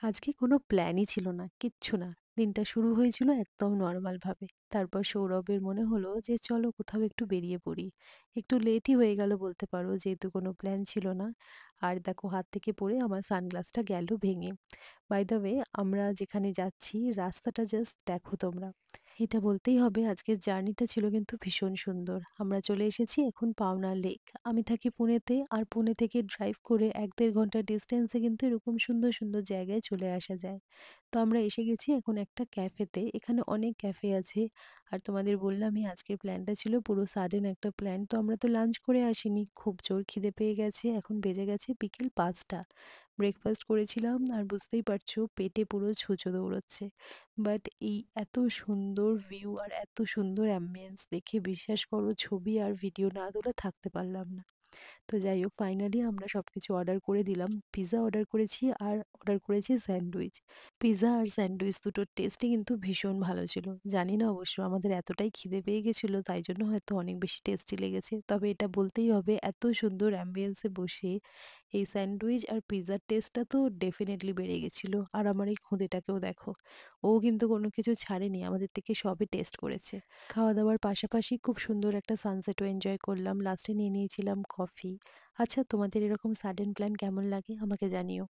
আজকে কোনো প্ল্যানই ছিল না, কিচ্ছু না। দিনটা শুরু হয়েছিল একদম নরমালভাবে। তারপর সৌরভের মনে হলো যে চলো কোথাও একটু বেরিয়ে পড়ি। একটু লেটই হয়ে গেল বলতে পারো যেহেতু কোনো প্ল্যান ছিল না। আর দেখো হাত থেকে পড়ে আমার সানগ্লাসটা গেল ভেঙে। বাই দ্য ওয়ে আমরা যেখানে যাচ্ছি রাস্তাটা জাস্ট দেখো তোমরা। এটা বলতেই হবে আজকের জার্নিটা ছিল কিন্তু ভীষণ সুন্দর। আমরা চলে এসেছি এখন পাওনা লেক। আমি থাকি পুনেতে আর পুনে থেকে ড্রাইভ করে ১-১.৫ ঘন্টার ডিসটেন্সে কিন্তু এরকম সুন্দর, সুন্দর জায়গায় চলে আসা যায়। তো আমরা এসে গেছি এখন একটা ক্যাফেতে। এখানে অনেক ক্যাফে আছে। আর তোমাদের বললামই আজকের প্ল্যানটা ছিল পুরো সাডেন একটা প্ল্যান। তো আমরা তো লাঞ্চ করে আসিনি। খুব জোর খিদে পেয়ে গেছে। এখন বেজে গেছে বিকেল ৫টা। ব্রেকফাস্ট করেছিলাম আর বুঝতেই পারছো পেটে পুরো ছুঁচো দৌড়চ্ছে। বাট এই এত সুন্দর ভিউ আর এত সুন্দর অ্যাম্বিয়েন্স দেখে বিশ্বাস করো ছবি আর ভিডিও না তুলে থাকতে পারলাম না। তো যাই হোক ফাইনালি আমরা সবকিছু অর্ডার করে দিলাম। পিজ্জা অর্ডার করেছি আর অর্ডার করেছি স্যান্ডউইচ। পিজ্জা আর স্যান্ডউইচ দুটোর টেস্টই কিন্তু ভীষণ ভালো ছিল। জানি না অবশ্য আমাদের এতটাই খিদে পেয়ে গেছিল তাই জন্য হয়তো অনেক বেশি টেস্টি লেগেছে। তবে এটা বলতেই হবে এত সুন্দর অ্যাম্বিয়েন্সে বসে এই স্যান্ডউইচ আর পিজ্জার টেস্টটা তো ডেফিনিটলি বেড়ে গেছিল। আর আমার এই খুদেটাকেও দেখো। ও কিন্তু কোনো কিছু ছাড়েনি আমাদের থেকে সবই টেস্ট করেছে। খাওয়া-দাওয়ার পাশাপাশি খুব সুন্দর একটা সানসেটও এনজয় করলাম। লাস্টে নিয়ে নিয়েছিলাম কফি। আচ্ছা তোমাদের এরকম সাডেন প্ল্যান কেমন লাগে আমাকে জানিও।